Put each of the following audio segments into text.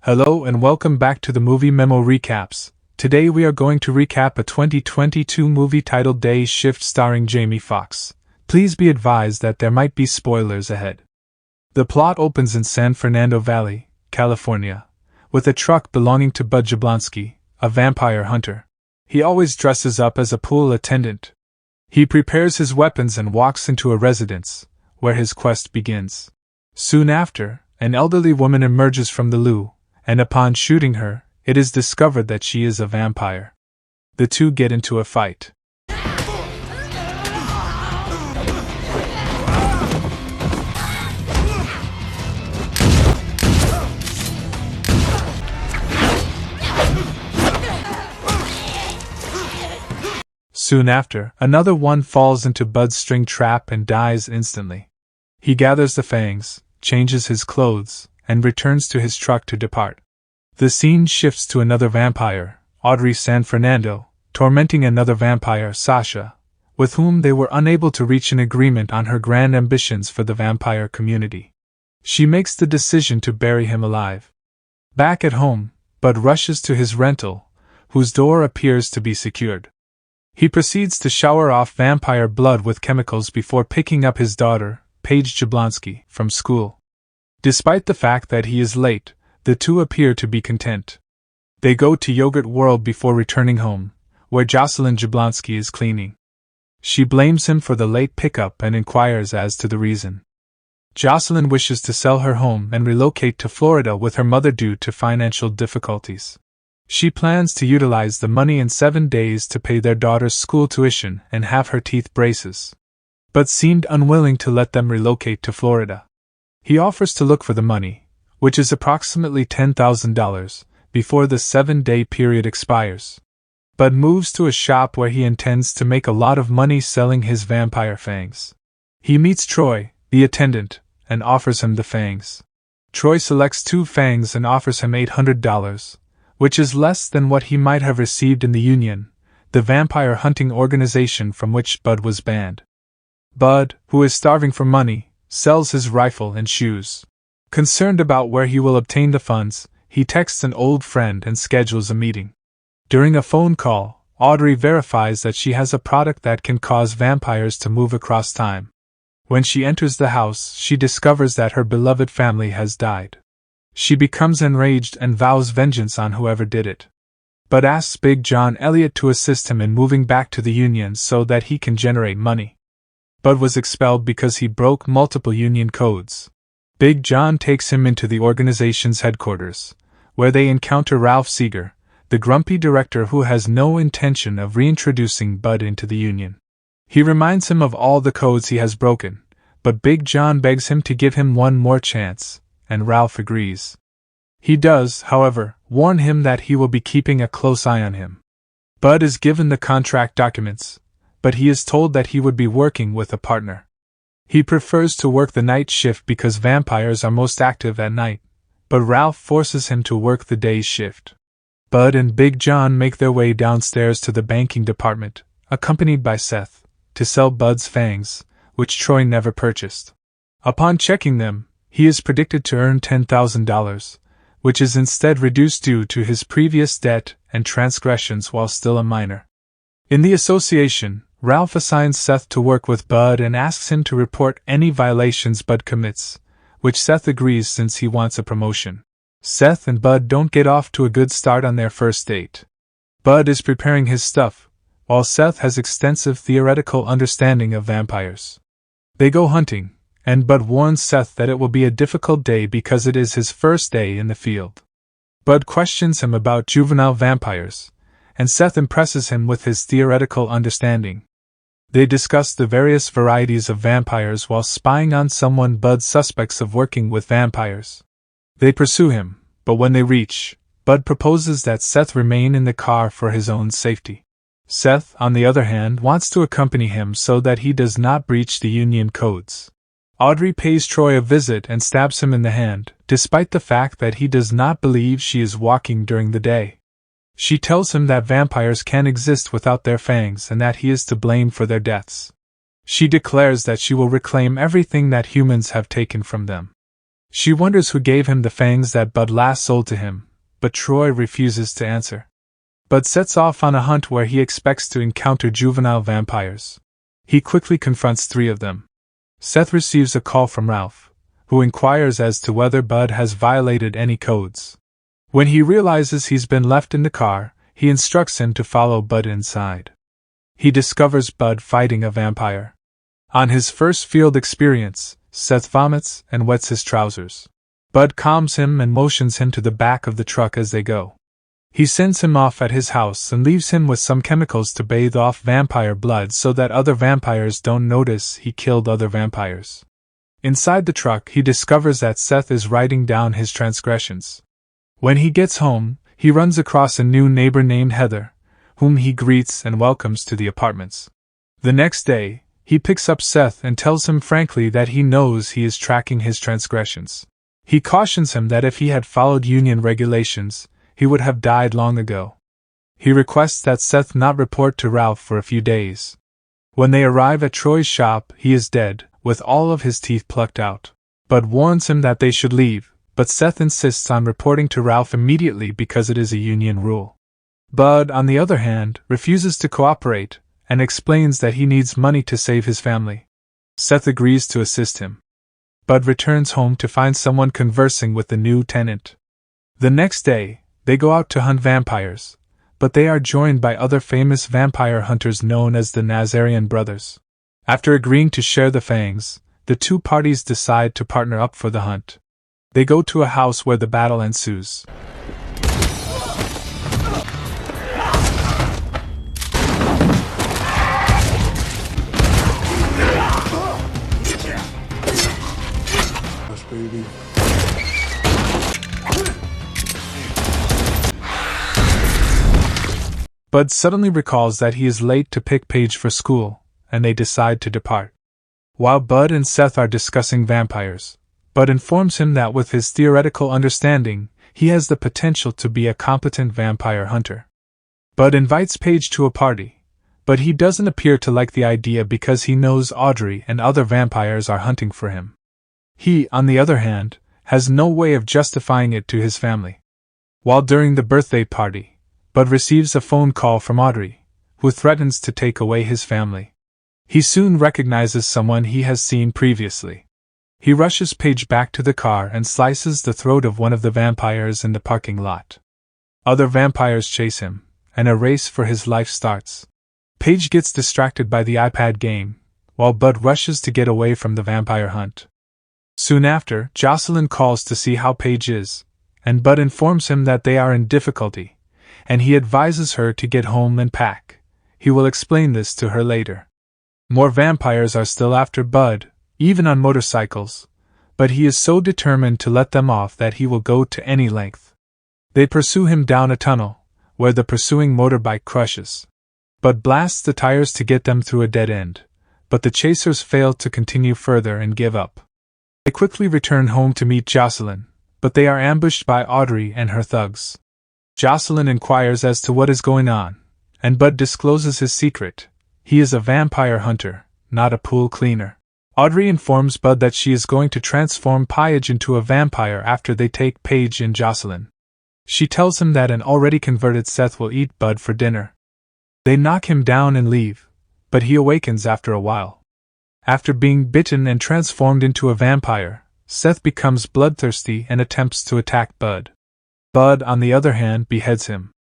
Hello and welcome back to the Movie Memo Recaps. Today we are going to recap a 2022 movie titled Day Shift starring Jamie Foxx. Please be advised that there might be spoilers ahead. The plot opens in San Fernando Valley, California, with a truck belonging to Bud Jablonski, a vampire hunter. He always dresses up as a pool attendant. He prepares his weapons and walks into a residence, where his quest begins. Soon after, an elderly woman emerges from the loo, and upon shooting her, it is discovered that she is a vampire. The two get into a fight. Soon after, another one falls into Bud's string trap and dies instantly. He gathers the fangs, changes his clothes, and returns to his truck to depart. The scene shifts to another vampire, Audrey San Fernando, tormenting another vampire, Sasha, with whom they were unable to reach an agreement on her grand ambitions for the vampire community. She makes the decision to bury him alive. Back at home, Bud rushes to his rental, whose door appears to be secured. He proceeds to shower off vampire blood with chemicals before picking up his daughter, Paige Jablonski, from school. Despite the fact that he is late, the two appear to be content. They go to Yogurt World before returning home, where Jocelyn Jablonski is cleaning. She blames him for the late pickup and inquires as to the reason. Jocelyn wishes to sell her home and relocate to Florida with her mother due to financial difficulties. She plans to utilize the money in 7 days to pay their daughter's school tuition and have her teeth braces, but seemed unwilling to let them relocate to Florida. He offers to look for the money, which is approximately $10,000, before the 7-day period expires. Bud moves to a shop where he intends to make a lot of money selling his vampire fangs. He meets Troy, the attendant, and offers him the fangs. Troy selects 2 fangs and offers him $800, which is less than what he might have received in the Union, the vampire hunting organization from which Bud was banned. Bud, who is starving for money, sells his rifle and shoes. Concerned about where he will obtain the funds, he texts an old friend and schedules a meeting. During a phone call, Audrey verifies that she has a product that can cause vampires to move across time. When she enters the house, she discovers that her beloved family has died. She becomes enraged and vows vengeance on whoever did it. Bud asks Big John Elliott to assist him in moving back to the Union so that he can generate money. Bud was expelled because he broke multiple Union codes. Big John takes him into the organization's headquarters, where they encounter Ralph Seeger, the grumpy director who has no intention of reintroducing Bud into the Union. He reminds him of all the codes he has broken, but Big John begs him to give him one more chance, and Ralph agrees. He does, however, warn him that he will be keeping a close eye on him. Bud is given the contract documents, but he is told that he would be working with a partner. He prefers to work the night shift because vampires are most active at night, but Ralph forces him to work the day shift. Bud and Big John make their way downstairs to the banking department, accompanied by Seth, to sell Bud's fangs, which Troy never purchased. Upon checking them, he is predicted to earn $10,000, which is instead reduced due to his previous debt and transgressions while still a minor. In the association, Ralph assigns Seth to work with Bud and asks him to report any violations Bud commits, which Seth agrees since he wants a promotion. Seth and Bud don't get off to a good start on their first date. Bud is preparing his stuff, while Seth has extensive theoretical understanding of vampires. They go hunting, and Bud warns Seth that it will be a difficult day because it is his first day in the field. Bud questions him about juvenile vampires, and Seth impresses him with his theoretical understanding. They discuss the various varieties of vampires while spying on someone Bud suspects of working with vampires. They pursue him, but when they reach, Bud proposes that Seth remain in the car for his own safety. Seth, on the other hand, wants to accompany him so that he does not breach the Union codes. Audrey pays Troy a visit and stabs him in the hand, despite the fact that he does not believe she is walking during the day. She tells him that vampires can exist without their fangs and that he is to blame for their deaths. She declares that she will reclaim everything that humans have taken from them. She wonders who gave him the fangs that Bud last sold to him, but Troy refuses to answer. Bud sets off on a hunt where he expects to encounter juvenile vampires. He quickly confronts 3 of them. Seth receives a call from Ralph, who inquires as to whether Bud has violated any codes. When he realizes he's been left in the car, he instructs him to follow Bud inside. He discovers Bud fighting a vampire. On his first field experience, Seth vomits and wets his trousers. Bud calms him and motions him to the back of the truck as they go. He sends him off at his house and leaves him with some chemicals to bathe off vampire blood so that other vampires don't notice he killed other vampires. Inside the truck, he discovers that Seth is writing down his transgressions. When he gets home, he runs across a new neighbor named Heather, whom he greets and welcomes to the apartments. The next day, he picks up Seth and tells him frankly that he knows he is tracking his transgressions. He cautions him that if he had followed union regulations, he would have died long ago. He requests that Seth not report to Ralph for a few days. When they arrive at Troy's shop, he is dead, with all of his teeth plucked out. Bud warns him that they should leave, but Seth insists on reporting to Ralph immediately because it is a union rule. Bud, on the other hand, refuses to cooperate, and explains that he needs money to save his family. Seth agrees to assist him. Bud returns home to find someone conversing with the new tenant. The next day, they go out to hunt vampires, but they are joined by other famous vampire hunters known as the Nazarian Brothers. After agreeing to share the fangs, the 2 parties decide to partner up for the hunt. They go to a house where the battle ensues. Baby. Bud suddenly recalls that he is late to pick Paige for school, and they decide to depart. While Bud and Seth are discussing vampires, Bud informs him that with his theoretical understanding, he has the potential to be a competent vampire hunter. Bud invites Paige to a party, but he doesn't appear to like the idea because he knows Audrey and other vampires are hunting for him. He, on the other hand, has no way of justifying it to his family. While during the birthday party, Bud receives a phone call from Audrey, who threatens to take away his family. He soon recognizes someone he has seen previously. He rushes Paige back to the car and slices the throat of one of the vampires in the parking lot. Other vampires chase him, and a race for his life starts. Paige gets distracted by the iPad game, while Bud rushes to get away from the vampire hunt. Soon after, Jocelyn calls to see how Paige is, and Bud informs him that they are in difficulty, and he advises her to get home and pack. He will explain this to her later. More vampires are still after Bud, even on motorcycles, but he is so determined to let them off that he will go to any length. They pursue him down a tunnel, where the pursuing motorbike crushes. Bud blasts the tires to get them through a dead end, but the chasers fail to continue further and give up. They quickly return home to meet Jocelyn, but they are ambushed by Audrey and her thugs. Jocelyn inquires as to what is going on, and Bud discloses his secret. He is a vampire hunter, not a pool cleaner. Audrey informs Bud that she is going to transform Paige into a vampire after they take Paige and Jocelyn. She tells him that an already converted Seth will eat Bud for dinner. They knock him down and leave, but he awakens after a while. After being bitten and transformed into a vampire, Seth becomes bloodthirsty and attempts to attack Bud. Bud, on the other hand, beheads him.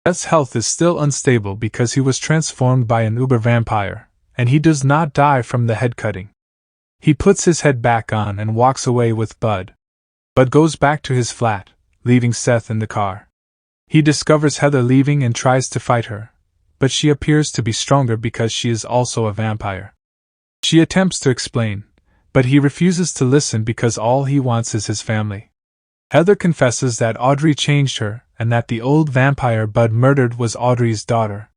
Seth's health is still unstable because he was transformed by an uber vampire, and he does not die from the head cutting. He puts his head back on and walks away with Bud. Bud goes back to his flat, leaving Seth in the car. He discovers Heather leaving and tries to fight her, but she appears to be stronger because she is also a vampire. She attempts to explain, but he refuses to listen because all he wants is his family. Heather confesses that Audrey changed her and that the old vampire Bud murdered was Audrey's daughter.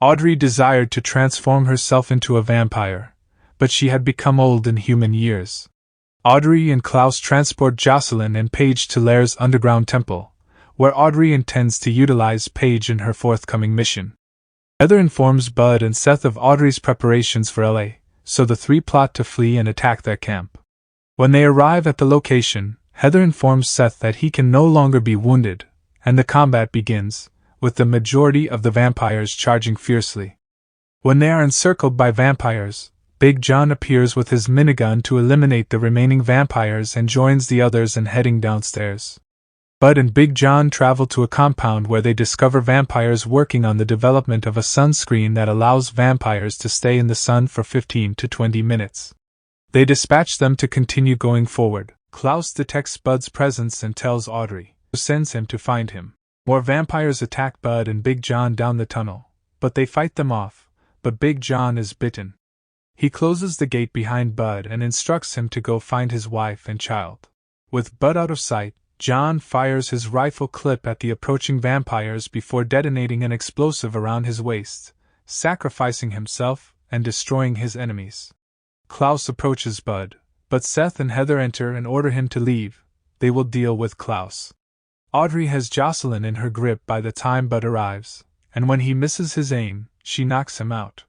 Audrey desired to transform herself into a vampire, but she had become old in human years. Audrey and Klaus transport Jocelyn and Paige to Lair's underground temple, where Audrey intends to utilize Paige in her forthcoming mission. Heather informs Bud and Seth of Audrey's preparations for LA, so the 3 plot to flee and attack their camp. When they arrive at the location, Heather informs Seth that he can no longer be wounded, and the combat begins, with the majority of the vampires charging fiercely. When they are encircled by vampires, Big John appears with his minigun to eliminate the remaining vampires and joins the others in heading downstairs. Bud and Big John travel to a compound where they discover vampires working on the development of a sunscreen that allows vampires to stay in the sun for 15 to 20 minutes. They dispatch them to continue going forward. Klaus detects Bud's presence and tells Audrey, who sends him to find him. More vampires attack Bud and Big John down the tunnel, but they fight them off, but Big John is bitten. He closes the gate behind Bud and instructs him to go find his wife and child. With Bud out of sight, John fires his rifle clip at the approaching vampires before detonating an explosive around his waist, sacrificing himself and destroying his enemies. Klaus approaches Bud, but Seth and Heather enter and order him to leave. They will deal with Klaus. Audrey has Jocelyn in her grip by the time Bud arrives, and when he misses his aim, she knocks him out.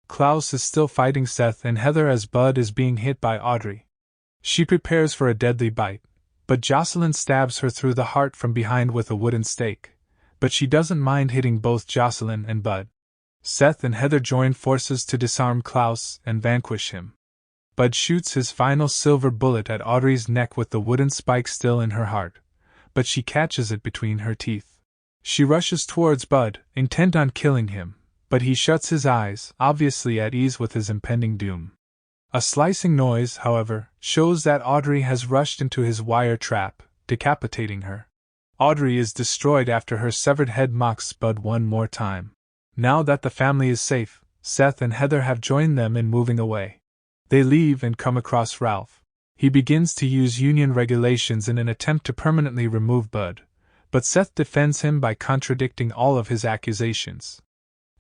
Klaus is still fighting Seth and Heather as Bud is being hit by Audrey. She prepares for a deadly bite, but Jocelyn stabs her through the heart from behind with a wooden stake, but she doesn't mind hitting both Jocelyn and Bud. Seth and Heather join forces to disarm Klaus and vanquish him. Bud shoots his final silver bullet at Audrey's neck with the wooden spike still in her heart, but she catches it between her teeth. She rushes towards Bud, intent on killing him, but he shuts his eyes, obviously at ease with his impending doom. A slicing noise, however, shows that Audrey has rushed into his wire trap, decapitating her. Audrey is destroyed after her severed head mocks Bud one more time. Now that the family is safe, Seth and Heather have joined them in moving away. They leave and come across Ralph. He begins to use union regulations in an attempt to permanently remove Bud, but Seth defends him by contradicting all of his accusations.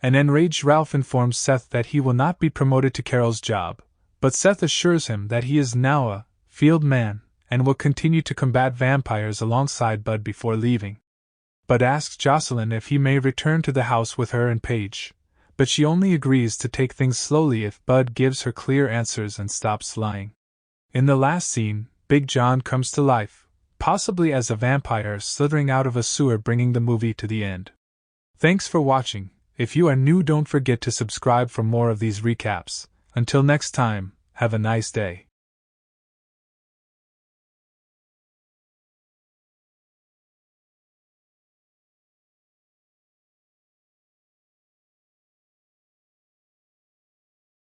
An enraged Ralph informs Seth that he will not be promoted to Carol's job, but Seth assures him that he is now a field man and will continue to combat vampires alongside Bud before leaving. Bud asks Jocelyn if he may return to the house with her and Paige, but she only agrees to take things slowly if Bud gives her clear answers and stops lying. In the last scene, Big John comes to life, possibly as a vampire slithering out of a sewer, bringing the movie to the end. Thanks for watching. If you are new, don't forget to subscribe for more of these recaps. Until next time, have a nice day.